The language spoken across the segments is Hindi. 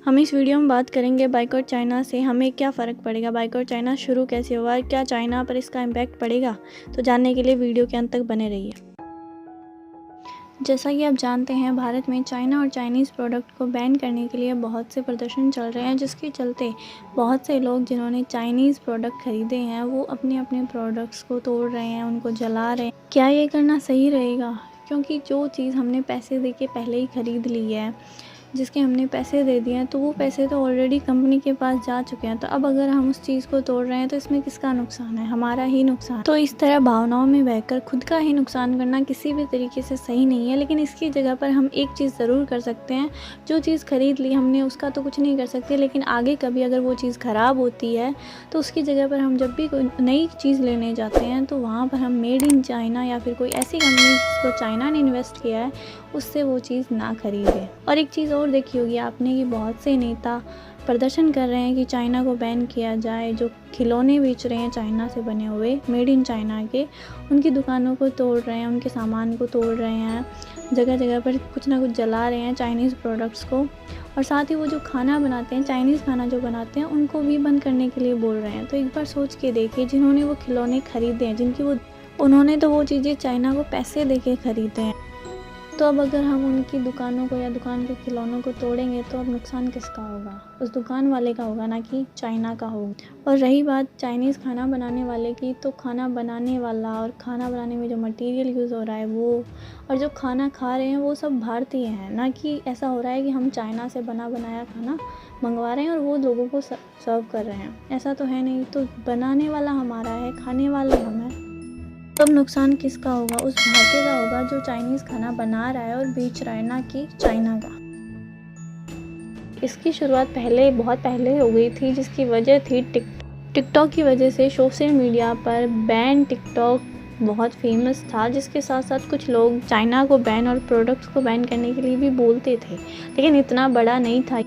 हम इस वीडियो में बात करेंगे बाइकआउट चाइना से हमें क्या फ़र्क पड़ेगा, बाइकआउट चाइना शुरू कैसे हुआ, क्या चाइना पर इसका इम्पैक्ट पड़ेगा। तो जानने के लिए वीडियो के अंत तक बने रहिए। जैसा कि आप जानते हैं, भारत में चाइना और चाइनीज़ प्रोडक्ट को बैन करने के लिए बहुत से प्रदर्शन चल रहे हैं, जिसके चलते बहुत से लोग जिन्होंने चाइनीज़ प्रोडक्ट ख़रीदे हैं वो अपने अपने प्रोडक्ट्स को तोड़ रहे हैं, उनको जला रहे हैं। क्या ये करना सही रहेगा? क्योंकि जो चीज़ हमने पैसे दे के पहले ही ख़रीद ली है, जिसके हमने पैसे दे दिए हैं, तो वो पैसे तो ऑलरेडी कंपनी के पास जा चुके हैं। तो अब अगर हम उस चीज़ को तोड़ रहे हैं तो इसमें किसका नुकसान है? हमारा ही नुकसान। तो इस तरह भावनाओं में बहकर खुद का ही नुकसान करना किसी भी तरीके से सही नहीं है। लेकिन इसकी जगह पर हम एक चीज़ ज़रूर कर सकते हैं। जो चीज़ ख़रीद ली हमने उसका तो कुछ नहीं कर सकते, लेकिन आगे कभी अगर वो चीज़ ख़राब होती है तो उसकी जगह पर हम जब भी कोई नई चीज़ लेने जाते हैं तो वहाँ पर हम मेड इन चाइना या फिर कोई ऐसी कंपनी जिसको चाइना ने इन्वेस्ट किया है उससे वो चीज़ ना खरीदें। और एक चीज़ और देखी होगी आपने कि बहुत से नेता प्रदर्शन कर रहे हैं कि चाइना को बैन किया जाए। जो खिलौने बेच रहे हैं चाइना से बने हुए, मेड इन चाइना के, उनकी दुकानों को तोड़ रहे हैं, उनके सामान को तोड़ रहे हैं, जगह जगह पर कुछ ना कुछ जला रहे हैं चाइनीज़ प्रोडक्ट्स को। और साथ ही वो जो खाना बनाते हैं, चाइनीज़ खाना जो बनाते हैं, उनको भी बंद करने के लिए बोल रहे हैं। तो एक बार सोच के देखिए, जिन्होंने वो खिलौने ख़रीदे हैं, उन्होंने तो वो चीज़ें चाइना को पैसे दे के ख़रीदे हैं। तो अब अगर हम उनकी दुकानों को या दुकान के खिलौनों को तोड़ेंगे तो अब नुकसान किसका होगा? उस दुकान वाले का होगा, ना कि चाइना का होगा। और रही बात चाइनीज़ खाना बनाने वाले की, तो खाना बनाने वाला और खाना बनाने में जो मटेरियल यूज़ हो रहा है वो, और जो खाना खा रहे हैं वो सब भारतीय हैं। ना कि ऐसा हो रहा है कि हम चाइना से बना बनाया खाना मंगवा रहे हैं और वो लोगों को सर्व कर रहे हैं। ऐसा तो है नहीं। तो बनाने वाला हमारा है, खाने वाले हम हैं। तब नुकसान किसका होगा? उस भारतीय का होगा जो चाइनीज़ खाना बना रहा है और बेच रहा है, ना कि चाइना का। इसकी शुरुआत बहुत पहले हो गई थी, जिसकी वजह थी टिकटॉक की वजह से। सोशल मीडिया पर बैन टिकटॉक बहुत फेमस था, जिसके साथ साथ कुछ लोग चाइना को बैन और प्रोडक्ट्स को बैन करने के लिए भी बोलते थे, लेकिन इतना बड़ा नहीं था।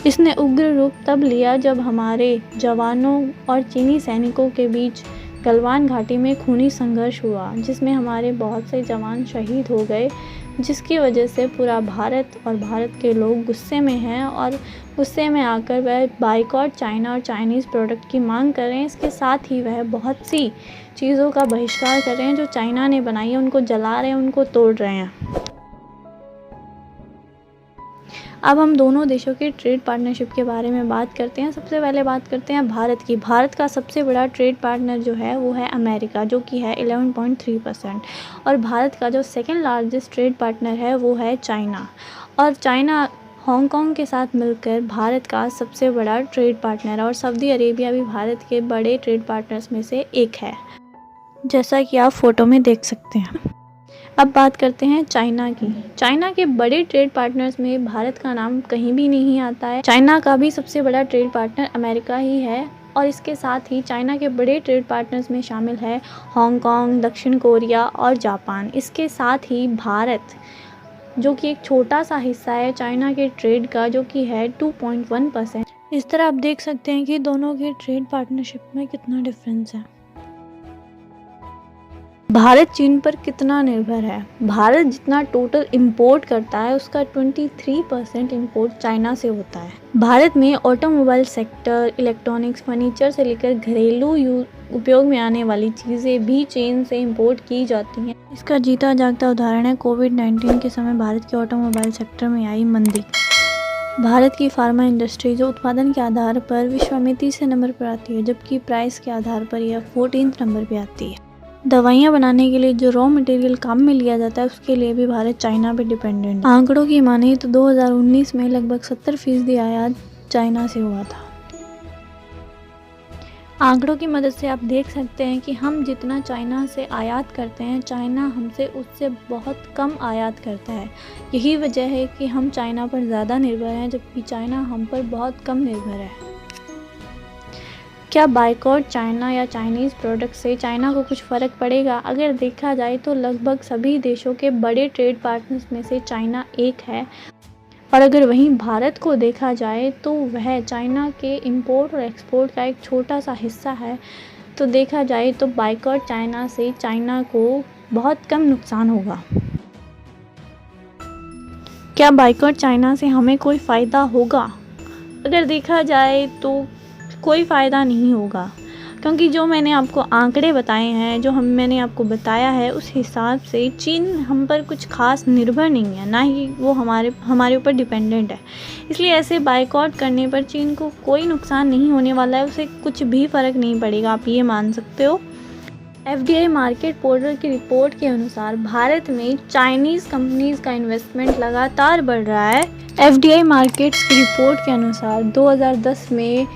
इसने उग्र रूप तब लिया जब हमारे जवानों और चीनी सैनिकों के बीच गलवान घाटी में खूनी संघर्ष हुआ, जिसमें हमारे बहुत से जवान शहीद हो गए, जिसकी वजह से पूरा भारत और भारत के लोग गुस्से में हैं और गुस्से में आकर वह बाइकआउट चाइना और चाइनीज़ प्रोडक्ट की मांग कर रहे हैं। इसके साथ ही वह बहुत सी चीज़ों का बहिष्कार कर रहे हैं जो चाइना ने बनाई है, उनको जला रहे हैं, उनको तोड़ रहे हैं। अब हम दोनों देशों के ट्रेड पार्टनरशिप के बारे में बात करते हैं। सबसे पहले बात करते हैं भारत की। भारत का सबसे बड़ा ट्रेड पार्टनर जो है वो है अमेरिका, जो कि है 11.3%। और भारत का जो सेकंड लार्जेस्ट ट्रेड पार्टनर है वो है चाइना। और चाइना हांगकांग के साथ मिलकर भारत का सबसे बड़ा ट्रेड पार्टनर है। और सऊदी अरेबिया भी भारत के बड़े ट्रेड पार्टनर्स में से एक है, जैसा कि आप फोटो में देख सकते हैं। अब बात करते हैं चाइना की। चाइना के बड़े ट्रेड पार्टनर्स में भारत का नाम कहीं भी नहीं आता है। चाइना का भी सबसे बड़ा ट्रेड पार्टनर अमेरिका ही है। और इसके साथ ही चाइना के बड़े ट्रेड पार्टनर्स में शामिल है हांगकांग, दक्षिण कोरिया और जापान। इसके साथ ही भारत, जो कि एक छोटा सा हिस्सा है चाइना के ट्रेड का, जो कि है 2.1%। इस तरह आप देख सकते हैं कि दोनों के ट्रेड पार्टनरशिप में कितना डिफरेंस है। भारत चीन पर कितना निर्भर है? भारत जितना टोटल इंपोर्ट करता है उसका 23% इंपोर्ट चाइना से होता है। भारत में ऑटोमोबाइल सेक्टर, इलेक्ट्रॉनिक्स, फर्नीचर से लेकर घरेलू उपयोग में आने वाली चीज़ें भी चीन से इंपोर्ट की जाती हैं। इसका जीता जागता उदाहरण है कोविड-19 के समय भारत के ऑटोमोबाइल सेक्टर में आई मंदी। भारत की फार्मा इंडस्ट्री जो उत्पादन के आधार पर विश्व में 30 नंबर पर आती है, जबकि प्राइस के आधार पर यह 14 नंबर पर आती है। दवाइयाँ बनाने के लिए जो रॉ मटेरियल काम में लिया जाता है उसके लिए भी भारत चाइना पे डिपेंडेंट है। आंकड़ों की माने तो 2019 में लगभग 70% आयात चाइना से हुआ था। आंकड़ों की मदद से आप देख सकते हैं कि हम जितना चाइना से आयात करते हैं, चाइना हमसे उससे बहुत कम आयात करता है। यही वजह है कि हम चाइना पर ज़्यादा निर्भर हैं, जबकि चाइना हम पर बहुत कम निर्भर है। क्या बाइकआउट चाइना या चाइनीज़ प्रोडक्ट से चाइना को कुछ फ़र्क पड़ेगा? अगर देखा जाए तो लगभग सभी देशों के बड़े ट्रेड पार्टनर्स में से चाइना एक है। और अगर वहीं भारत को देखा जाए तो वह चाइना के इंपोर्ट और एक्सपोर्ट का एक छोटा सा हिस्सा है। तो देखा जाए तो बाइकआउट चाइना से चाइना को बहुत कम नुकसान होगा। क्या बाइकआउट चाइना से हमें कोई फ़ायदा होगा? अगर देखा जाए तो कोई फ़ायदा नहीं होगा, क्योंकि जो मैंने आपको आंकड़े बताए हैं, जो मैंने आपको बताया है, उस हिसाब से चीन हम पर कुछ ख़ास निर्भर नहीं है, ना ही वो हमारे ऊपर डिपेंडेंट है। इसलिए ऐसे बायकॉट करने पर चीन को कोई नुकसान नहीं होने वाला है, उसे कुछ भी फ़र्क नहीं पड़ेगा, आप ये मान सकते हो। एफडीआई मार्केट पोर्टल की रिपोर्ट के अनुसार भारत में चाइनीज़ कंपनीज़ का इन्वेस्टमेंट लगातार बढ़ रहा है। एफडीआई मार्केट्स की रिपोर्ट के अनुसार 2010 में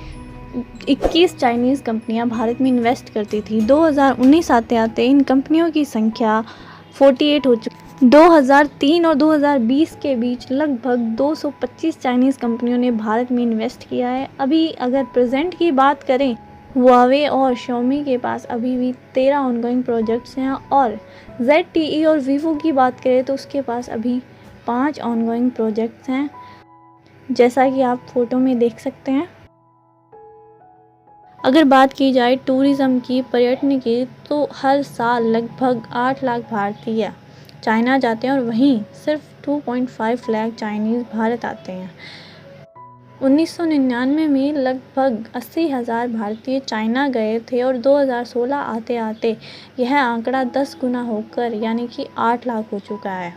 21 चाइनीज़ कंपनियां भारत में इन्वेस्ट करती थी। 2019 आते आते इन कंपनियों की संख्या 48 हो चुकी। 2003 और 2020 के बीच लगभग 225 चाइनीज़ कंपनियों ने भारत में इन्वेस्ट किया है। अभी अगर प्रेजेंट की बात करें, हुआवे और Xiaomi के पास अभी भी 13 ऑनगोइंग प्रोजेक्ट्स हैं, और ZTE और Vivo की बात करें तो उसके पास अभी 5 ऑनगोइंग प्रोजेक्ट्स हैं, जैसा कि आप फोटो में देख सकते हैं। अगर बात की जाए टूरिज़्म की, पर्यटन की, तो हर साल लगभग 8 लाख भारतीय चाइना जाते हैं और वहीं सिर्फ 2.5 लाख चाइनीज़ भारत आते हैं। 1999 में लगभग 80,000 भारतीय चाइना गए थे और 2016 आते आते यह आंकड़ा 10 गुना होकर यानी कि 8 लाख हो चुका है।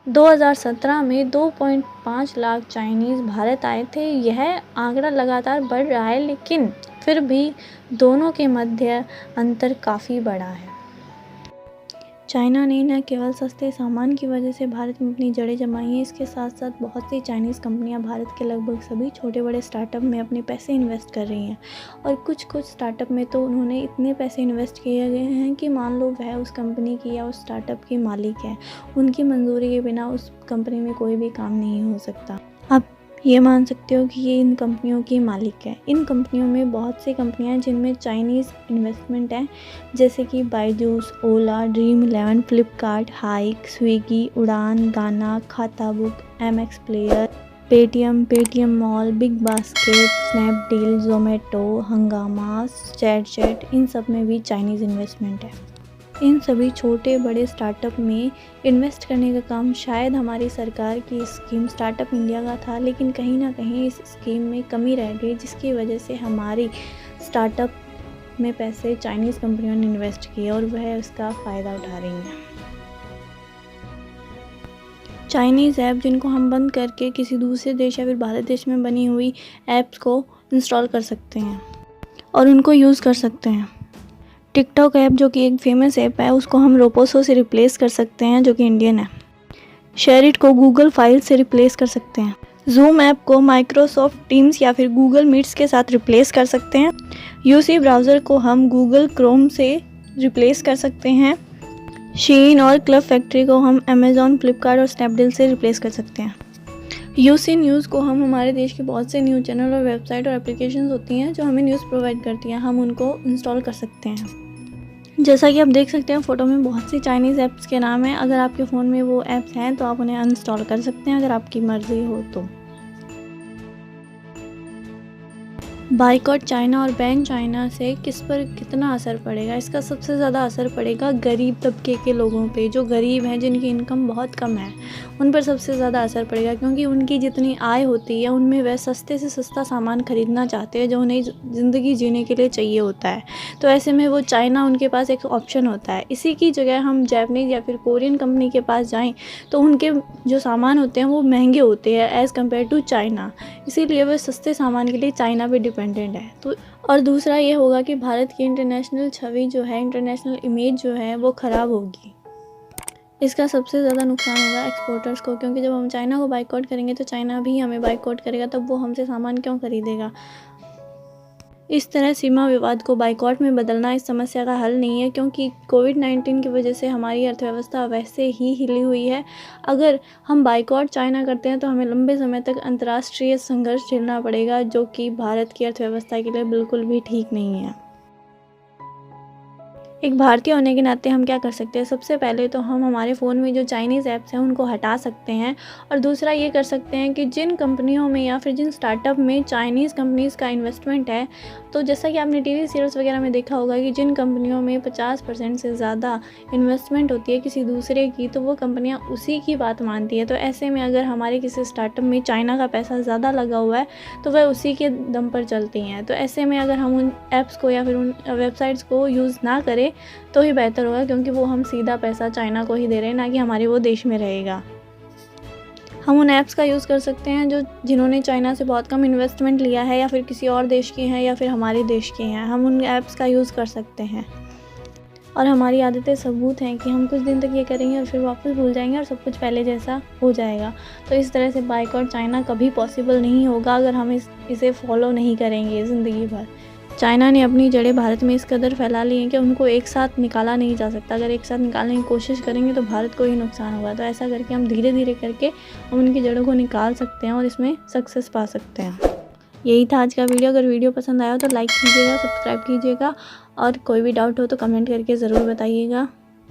2017 में 2.5 लाख चाइनीज़ भारत आए थे। यह आंकड़ा लगातार बढ़ रहा है, लेकिन फिर भी दोनों के मध्य अंतर काफ़ी बड़ा है। चाइना ने न केवल सस्ते सामान की वजह से भारत में अपनी जड़ें जमाई हैं, इसके साथ साथ बहुत सी चाइनीज़ कंपनियां भारत के लगभग सभी छोटे बड़े स्टार्टअप में अपने पैसे इन्वेस्ट कर रही हैं, और कुछ स्टार्टअप में तो उन्होंने इतने पैसे इन्वेस्ट किए गए हैं कि मान लो वह उस कंपनी की या उस स्टार्टअप की मालिक है, उनकी मंजूरी के बिना उस कंपनी में कोई भी काम नहीं हो सकता। आप ये मान सकते हो कि ये इन कंपनियों की मालिक है। इन कंपनियों में बहुत सी कंपनियां हैं जिनमें चाइनीज़ इन्वेस्टमेंट है, जैसे कि बायजूस, ओला, ड्रीम11, फ्लिपकार्ट, हाइक, स्विगी, उड़ान, गाना, खाता book, MX player, Paytm mall, big basket, Snapdeal, Zomato, हंगामा, चैट, इन सब में भी चाइनीज़ इन्वेस्टमेंट है। इन सभी छोटे बड़े स्टार्टअप में इन्वेस्ट करने का काम शायद हमारी सरकार की स्कीम स्टार्टअप इंडिया का था, लेकिन कहीं ना कहीं इस स्कीम में कमी रह गई, जिसकी वजह से हमारी स्टार्टअप में पैसे चाइनीज़ कंपनियों ने इन्वेस्ट किए और वह उसका फ़ायदा उठा रही हैं। चाइनीज़ ऐप जिनको हम बंद करके किसी दूसरे देश या फिर भारत देश में बनी हुई ऐप्स को इंस्टॉल कर सकते हैं और उनको यूज़ कर सकते हैं। टिकटॉक ऐप जो कि एक फेमस ऐप है, उसको हम रोपोसो से रिप्लेस कर सकते हैं, जो कि इंडियन है। शेयरिट को गूगल फाइल से रिप्लेस कर सकते हैं। जूम ऐप को माइक्रोसॉफ्ट टीम्स या फिर गूगल मीट्स के साथ रिप्लेस कर सकते हैं। यूसी ब्राउज़र को हम गूगल क्रोम से रिप्लेस कर सकते हैं। शीन और क्लब फैक्ट्री को हम अमेज़ॉन, फ्लिपकार्ट और स्नैपडील से रिप्लेस कर सकते हैं। यूसी न्यूज़ को हम हमारे देश के बहुत से न्यूज़ चैनल और वेबसाइट और एप्लीकेशंस होती हैं जो हमें न्यूज़ प्रोवाइड करती हैं, हम उनको इंस्टॉल कर सकते हैं। जैसा कि आप देख सकते हैं फोटो में बहुत सी चाइनीज़ ऐप्स के नाम हैं। अगर आपके फ़ोन में वो ऐप्स हैं तो आप उन्हें अनइंस्टॉल कर सकते हैं, अगर आपकी मर्ज़ी हो तो। बाइकॉट चाइना और बैन चाइना से किस पर कितना असर पड़ेगा? इसका सबसे ज़्यादा असर पड़ेगा गरीब तबके के लोगों पे, जो गरीब हैं, जिनकी इनकम बहुत कम है, उन पर सबसे ज़्यादा असर पड़ेगा, क्योंकि उनकी जितनी आय होती है उनमें वह सस्ते से सस्ता सामान खरीदना चाहते हैं जो उन्हें ज़िंदगी जीने के लिए चाहिए होता है। तो ऐसे में वो चाइना उनके पास एक ऑप्शन होता है। इसी की जगह हम जैपनीज़ या फिर कोरियन कंपनी के पास जाएँ तो उनके जो सामान होते हैं वो महंगे होते हैं एज़ कम्पेयर टू चाइना, इसीलिए वह सस्ते सामान के लिए चाइना पर डिपेंडेंट है। तो और दूसरा ये होगा कि भारत की इंटरनेशनल छवि जो है, इंटरनेशनल इमेज जो है, वो ख़राब होगी। इसका सबसे ज़्यादा नुकसान होगा एक्सपोर्टर्स को, क्योंकि जब हम चाइना को बाइकआउट करेंगे तो चाइना भी हमें बाइकआउट करेगा, तब वो हमसे सामान क्यों खरीदेगा। इस तरह सीमा विवाद को बाइकआउट में बदलना इस समस्या का हल नहीं है, क्योंकि कोविड-19 की वजह से हमारी अर्थव्यवस्था वैसे ही हिली हुई है। अगर हम बाइकआउट चाइना करते हैं तो हमें लंबे समय तक अंतर्राष्ट्रीय संघर्ष झेलना पड़ेगा, जो कि भारत की अर्थव्यवस्था के लिए बिल्कुल भी ठीक नहीं है। एक भारतीय होने के नाते हम क्या कर सकते हैं, सबसे पहले तो हम हमारे फ़ोन में जो चाइनीज़ ऐप्स हैं उनको हटा सकते हैं। और दूसरा ये कर सकते हैं कि जिन कंपनियों में या फिर जिन स्टार्टअप में चाइनीज़ कंपनीज़ का इन्वेस्टमेंट है, तो जैसा कि आपने टीवी सीरियल्स वगैरह में देखा होगा कि जिन कंपनियों में 50% से ज़्यादा इन्वेस्टमेंट होती है किसी दूसरे की, तो वो कंपनियाँ उसी की बात मानती है। तो ऐसे में अगर हमारे किसी स्टार्टअप में चाइना का पैसा ज़्यादा लगा हुआ है तो वह उसी के दम पर चलती हैं। तो ऐसे में अगर हम उन ऐप्स को या फिर उन वेबसाइट्स को यूज़ ना करें तो ही बेहतर होगा, क्योंकि वो हम सीधा पैसा चाइना को ही दे रहे हैं, ना कि हमारे वो देश में रहेगा। हम उन ऐप्स का यूज़ कर सकते हैं जिन्होंने चाइना से बहुत कम इन्वेस्टमेंट लिया है या फिर किसी और देश के हैं या फिर हमारे देश के हैं, हम उन ऐप्स का यूज़ कर सकते हैं। और हमारी आदतें सबूत हैं कि हम कुछ दिन तक ये करेंगे और फिर वापस भूल जाएंगे और सब कुछ पहले जैसा हो जाएगा। तो इस तरह से बायकॉट चाइना कभी पॉसिबल नहीं होगा अगर हम इसे फॉलो नहीं करेंगे ज़िंदगी भर। चाइना ने अपनी जड़ें भारत में इस कदर फैला ली हैं कि उनको एक साथ निकाला नहीं जा सकता। अगर एक साथ निकालने की कोशिश करेंगे तो भारत को ही नुकसान होगा। तो ऐसा करके हम धीरे धीरे करके हम उनकी जड़ों को निकाल सकते हैं और इसमें सक्सेस पा सकते हैं। यही था आज का वीडियो। अगर वीडियो पसंद आया तो लाइक कीजिएगा, सब्सक्राइब कीजिएगा और कोई भी डाउट हो तो कमेंट करके ज़रूर बताइएगा।